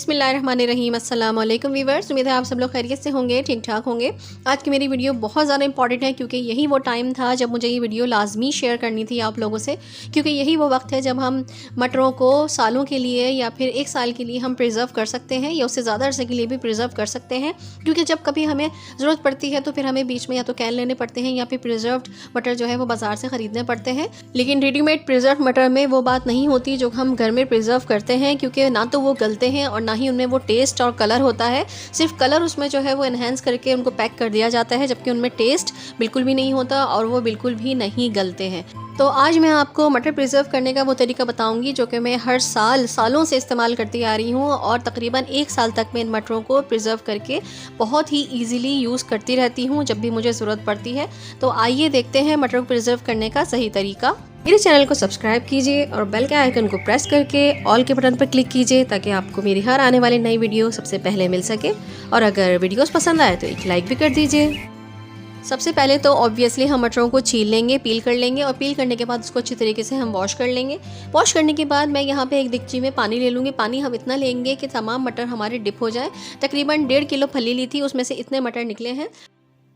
बिस्मिल्लाहिर्रहमानिर्रहीम। अस्सलाम वालेकुम वीवर्स, उम्मीद है आप सब लोग खैरियत से होंगे, ठीक ठाक होंगे। आज की मेरी वीडियो बहुत ज़्यादा इंपॉर्टेंट है क्योंकि यही वो टाइम था जब मुझे ये वीडियो लाजमी शेयर करनी थी आप लोगों से, क्योंकि यही वो वक्त है जब हम मटरों को सालों के लिए या फिर 1 साल के लिए हम प्रिजर्व कर सकते हैं या उससे ज़्यादा अरसे के लिए भी प्रिजर्व कर सकते हैं। क्योंकि जब कभी हमें ज़रूरत पड़ती है तो फिर हमें बीच में या तो कैन लेने पड़ते हैं या फिर प्रिजर्व्ड मटर जो है वो बाज़ार से ख़रीदने पड़ते हैं। लेकिन रेडीमेड प्रिजर्व मटर में वो बात नहीं होती जो हम घर में प्रिजर्व करते हैं, क्योंकि ना तो वो गलते हैं और ना ही उनमें वो टेस्ट और कलर होता है। सिर्फ कलर उसमें जो है वो एनहेंस करके उनको पैक कर दिया जाता है, जबकि उनमें टेस्ट बिल्कुल भी नहीं होता और वो बिल्कुल भी नहीं गलते हैं। तो आज मैं आपको मटर प्रिजर्व करने का वो तरीका बताऊंगी जो कि मैं हर सालों से इस्तेमाल करती आ रही हूँ और तकरीबन 1 साल तक मैं इन मटरों को प्रिजर्व करके बहुत ही ईजीली यूज़ करती रहती हूँ जब भी मुझे ज़रूरत पड़ती है। तो आइए देखते हैं मटर को प्रिजर्व करने का सही तरीका। मेरे चैनल को सब्सक्राइब कीजिए और बेल के आइकन को प्रेस करके ऑल के बटन पर क्लिक कीजिए ताकि आपको मेरी हर आने वाली नई वीडियो सबसे पहले मिल सके। और अगर वीडियोस पसंद आए तो एक लाइक भी कर दीजिए। सबसे पहले तो ऑब्वियसली हम मटरों को छील लेंगे, पील कर लेंगे और पील करने के बाद उसको अच्छी तरीके से हम वॉश कर लेंगे। वॉश करने के बाद मैं यहाँ पे एक देगची में पानी ले लूँगी। पानी हम इतना लेंगे कि तमाम मटर हमारे डिप हो जाए। तकरीबन 1.5 किलो फली ली थी, उसमें से इतने मटर निकले हैं।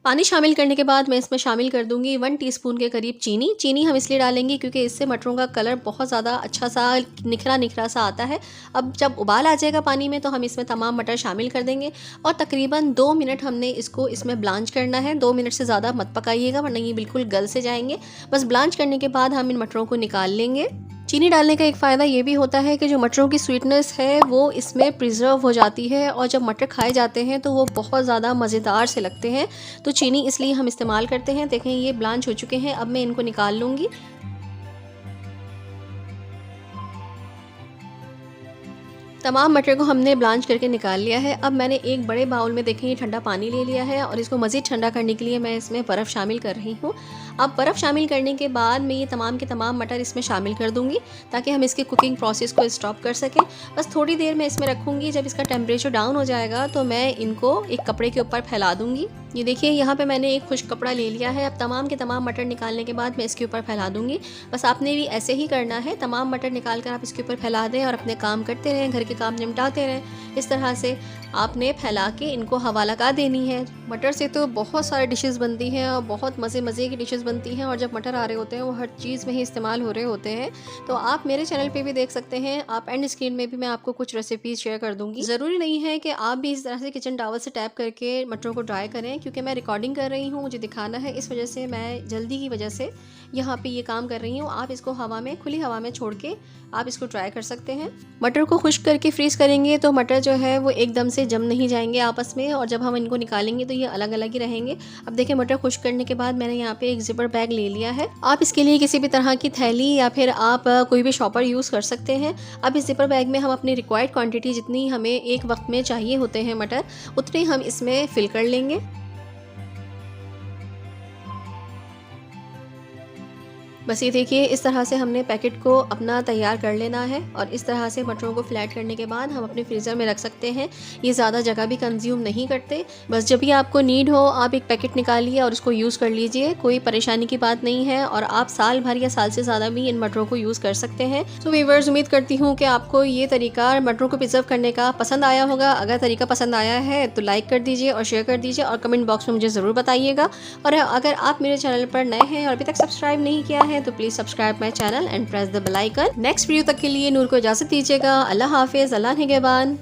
पानी शामिल करने के बाद मैं इसमें शामिल कर दूंगी 1 टीस्पून के करीब चीनी। चीनी हम इसलिए डालेंगे क्योंकि इससे मटरों का कलर बहुत ज़्यादा अच्छा सा निखरा निखरा सा आता है। अब जब उबाल आ जाएगा पानी में तो हम इसमें तमाम मटर शामिल कर देंगे और तकरीबन 2 मिनट हमने इसको इसमें ब्लांच करना है। 2 मिनट से ज़्यादा मत पकाइएगा वरना ये बिल्कुल गल से जाएंगे। बस ब्लांच करने के बाद हम इन मटरों को निकाल लेंगे। चीनी डालने का एक फ़ायदा ये भी होता है कि जो मटरों की स्वीटनेस है वो इसमें प्रिजर्व हो जाती है और जब मटर खाए जाते हैं तो वो बहुत ज़्यादा मज़ेदार से लगते हैं। तो चीनी इसलिए हम इस्तेमाल करते हैं। देखें ये ब्लांच हो चुके हैं, अब मैं इनको निकाल लूँगी। तमाम मटर को हमने ब्लांच करके निकाल लिया है। अब मैंने एक बड़े बाउल में देखें ये ठंडा पानी ले लिया है और इसको मज़ीद ठंडा करने के लिए मैं इसमें बर्फ़ शामिल कर रही हूँ। अब बर्फ़ शामिल करने के बाद मैं ये तमाम के तमाम मटर इसमें शामिल कर दूँगी ताकि हम इसकी कुकिंग प्रोसेस को स्टॉप कर सकें। बस थोड़ी देर मैं इसमें रखूँगी। जब इसका टेम्परेचर डाउन हो जाएगा तो मैं इनको एक कपड़े के ऊपर फैला दूँगी। ये देखिए यहाँ पे मैंने एक खुश्क कपड़ा ले लिया है। अब तमाम के तमाम मटर निकालने के बाद मैं इसके ऊपर फैला दूँगी। बस आपने भी ऐसे ही करना है, तमाम मटर निकाल कर आप इसके ऊपर फैला दें और अपने काम करते रहें, घर के काम निपटाते रहें। इस तरह से आपने फैला के इनको हवा लगा देनी है। मटर से तो बहुत सारी डिशेस बनती हैं और बहुत मज़े की डिशेस बनती हैं और जब मटर आ रहे होते हैं वो हर चीज़ में ही इस्तेमाल हो रहे होते हैं। तो आप मेरे चैनल पे भी देख सकते हैं, आप एंड स्क्रीन में भी मैं आपको कुछ रेसिपीज़ शेयर कर दूँगी। ज़रूरी नहीं है कि आप भी इस तरह से किचन टॉवल से टैप करके मटरों को ड्राई करें, क्योंकि मैं रिकॉर्डिंग कर रही हूँ, मुझे दिखाना है, इस वजह से मैं जल्दी की वजह से यहाँ पे ये काम कर रही हूँ। आप इसको हवा में, खुली हवा में छोड़ के आप इसको ट्राई कर सकते हैं। मटर को खुश्क करके फ्रीज़ करेंगे तो मटर जो है वो एकदम से जम नहीं जाएंगे आपस में और जब हम इनको निकालेंगे तो ये अलग अलग ही रहेंगे। अब देखिए मटर खुश्क करने के बाद मैंने यहाँ पे एक जिपर बैग ले लिया है। आप इसके लिए किसी भी तरह की थैली या फिर आप कोई भी शॉपर यूज़ कर सकते हैं। अब इस जिपर बैग में हम अपनी रिक्वायर्ड क्वान्टिटी जितनी हमें एक वक्त में चाहिए होते हैं मटर, उतने हम इसमें फिल कर लेंगे। बस ये देखिए इस तरह से हमने पैकेट को अपना तैयार कर लेना है और इस तरह से मटरों को फ्लैट करने के बाद हम अपने फ्रीज़र में रख सकते हैं। ये ज़्यादा जगह भी कंज्यूम नहीं करते। बस जब भी आपको नीड हो आप एक पैकेट निकालिए और उसको यूज़ कर लीजिए, कोई परेशानी की बात नहीं है और आप साल भर या साल से ज़्यादा भी इन मटरों को यूज़ कर सकते हैं। तो व्यूअर्स, उम्मीद करती हूँ कि आपको ये तरीका मटरों को प्रिजर्व करने का पसंद आया होगा। अगर तरीका पसंद आया है तो लाइक कर दीजिए और शेयर कर दीजिए और कमेंट बॉक्स में मुझे ज़रूर बताइएगा। और अगर आप मेरे चैनल पर नए हैं और अभी तक सब्सक्राइब नहीं किया है तो please subscribe my channel and press the bell icon. Next video तक के लिए नूर को इजाज़त दीजिएगा। अल्लाह हाफिज़, अल्लाह निगहबान।